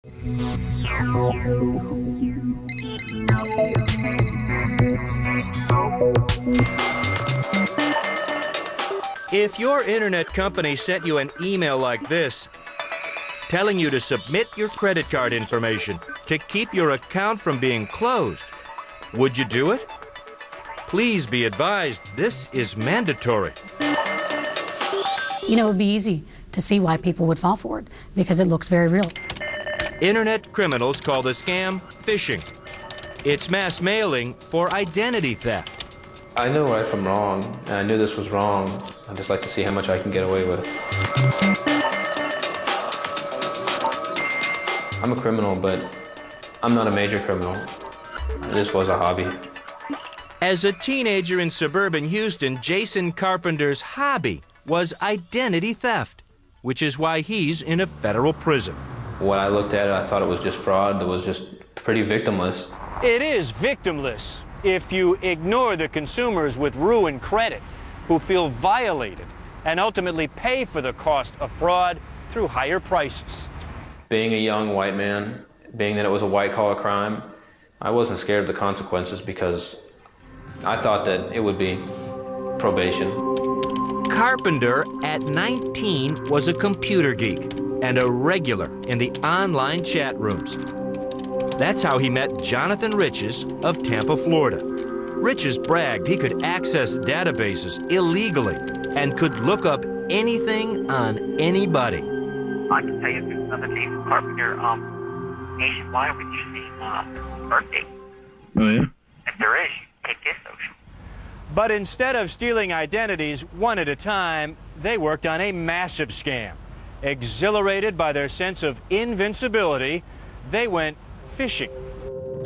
If your internet company sent you an email like this, telling you to submit your credit card information to keep your account from being closed, would you do it? Please be advised, this is mandatory. You know, it would be easy to see why people would fall for it, because it looks very real. Internet criminals call the scam phishing. It's mass mailing for identity theft. I knew right from wrong, and I knew this was wrong. I'd just like to see how much I can get away with. I'm a criminal, but I'm not a major criminal. This was a hobby. As a teenager in suburban Houston, Jason Carpenter's hobby was identity theft, which is why he's in a federal prison. When I looked at it, I thought it was just fraud. It was just pretty victimless. It is victimless if you ignore the consumers with ruined credit who feel violated and ultimately pay for the cost of fraud through higher prices. Being a young white man, being that it was a white-collar crime, I wasn't scared of the consequences because I thought that it would be probation. Carpenter, at 19, was a computer geek and a regular in the online chat rooms. That's how he met Jonathan Riches of Tampa, Florida. Riches bragged he could access databases illegally and could look up anything on anybody. I can tell you if there's another name Carpenter nationwide with your same birthday. Oh, yeah? If there is, you take this social. But instead of stealing identities one at a time, they worked on a massive scam. Exhilarated by their sense of invincibility, they went phishing.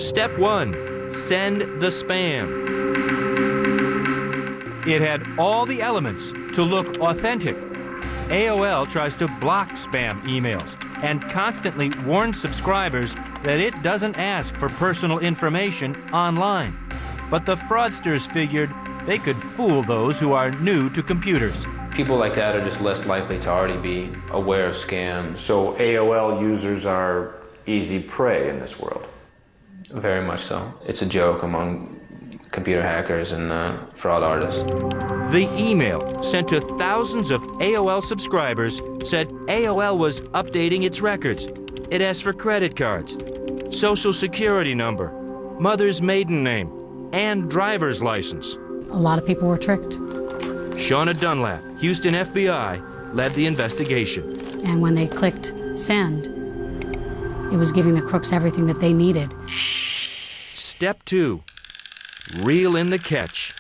Step 1, send the spam. It had all the elements to look authentic. AOL tries to block spam emails and constantly warns subscribers that it doesn't ask for personal information online. But the fraudsters figured they could fool those who are new to computers. People like that are just less likely to already be aware of scams. So AOL users are easy prey in this world? Very much so. It's a joke among computer hackers and fraud artists. The email sent to thousands of AOL subscribers said AOL was updating its records. It asked for credit cards, social security number, mother's maiden name, and driver's license. A lot of people were tricked. Shauna Dunlap, Houston FBI, led the investigation. And when they clicked send, it was giving the crooks everything that they needed. Step 2, reel in the catch.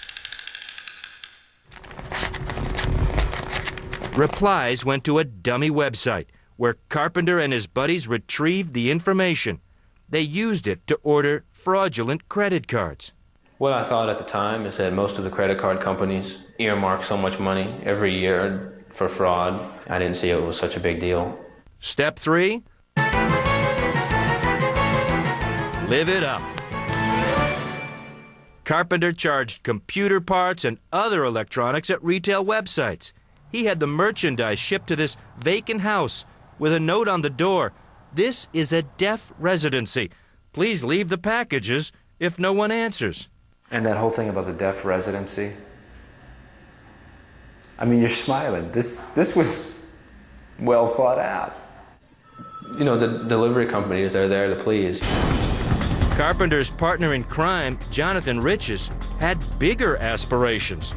Replies went to a dummy website where Carpenter and his buddies retrieved the information. They used it to order fraudulent credit cards. What I thought at the time is that most of the credit card companies earmark so much money every year for fraud. I didn't see it was such a big deal. Step 3, live it up. Carpenter charged computer parts and other electronics at retail websites. He had the merchandise shipped to this vacant house with a note on the door. This is a deaf residency. Please leave the packages if no one answers. And that whole thing about the deaf residency? I mean, you're smiling. This was well thought out. You know, the delivery companies are there to please. Carpenter's partner in crime, Jonathan Riches, had bigger aspirations.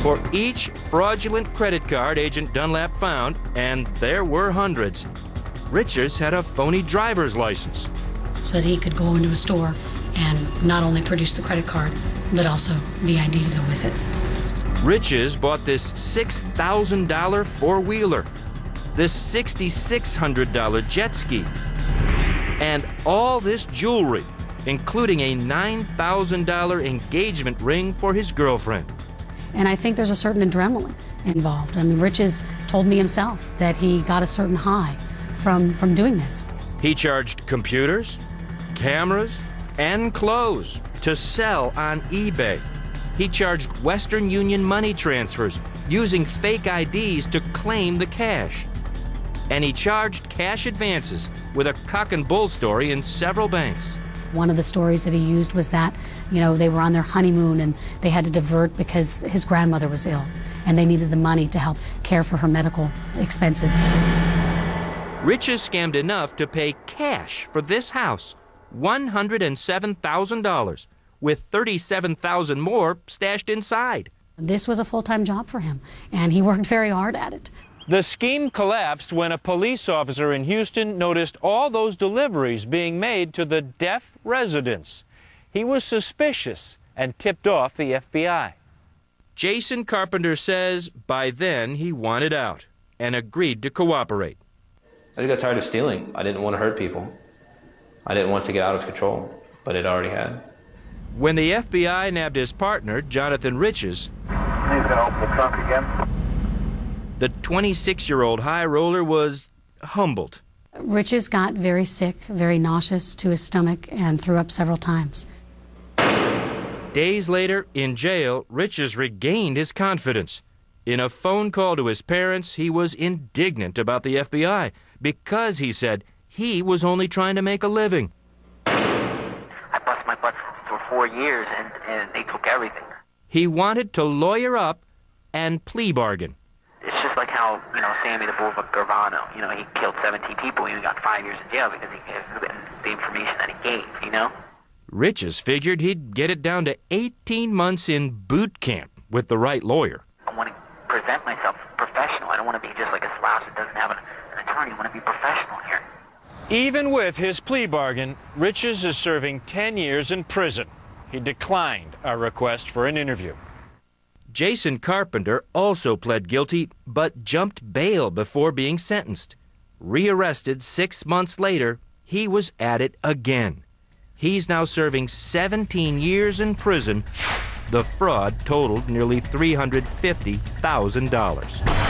For each fraudulent credit card Agent Dunlap found, and there were hundreds, Riches had a phony driver's license. So that he could go into a store and not only produce the credit card, but also the ID to go with it. Riches bought this $6,000 four-wheeler, this $6,600 jet ski, and all this jewelry, including a $9,000 engagement ring for his girlfriend. And I think there's a certain adrenaline involved. I mean, Riches told me himself that he got a certain high from doing this. He charged computers, cameras, and clothes to sell on eBay. He charged Western Union money transfers using fake IDs to claim the cash. And he charged cash advances with a cock and bull story in several banks. One of the stories that he used was that, they were on their honeymoon and they had to divert because his grandmother was ill and they needed the money to help care for her medical expenses. Riches scammed enough to pay cash for this house, $107,000, with $37,000 more stashed inside. This was a full-time job for him, and he worked very hard at it. The scheme collapsed when a police officer in Houston noticed all those deliveries being made to the deaf residents. He was suspicious and tipped off the FBI. Jason Carpenter says by then he wanted out and agreed to cooperate. I just got tired of stealing. I didn't want to hurt people. I didn't want it to get out of control, but it already had. When the FBI nabbed his partner, Jonathan Riches, He's going to open the trunk again. the 26-year-old high roller was humbled. Riches got very sick, very nauseous to his stomach, and threw up several times. Days later, in jail, Riches regained his confidence. In a phone call to his parents, he was indignant about the FBI because, he said, he was only trying to make a living. I bust my butt for 4 years, and they took everything. He wanted to lawyer up and plea bargain. It's just like how, Sammy the Bull Garvano, he killed 17 people and he got 5 years in jail because he gave the information that he gave, Riches figured he'd get it down to 18 months in boot camp with the right lawyer. I want to present myself professional. I don't want to be just like a slouch that doesn't have an attorney. I want to be professional here. Even with his plea bargain, Riches is serving 10 years in prison. He declined our request for an interview. Jason Carpenter also pled guilty, but jumped bail before being sentenced. Rearrested 6 months later, he was at it again. He's now serving 17 years in prison. The fraud totaled nearly $350,000.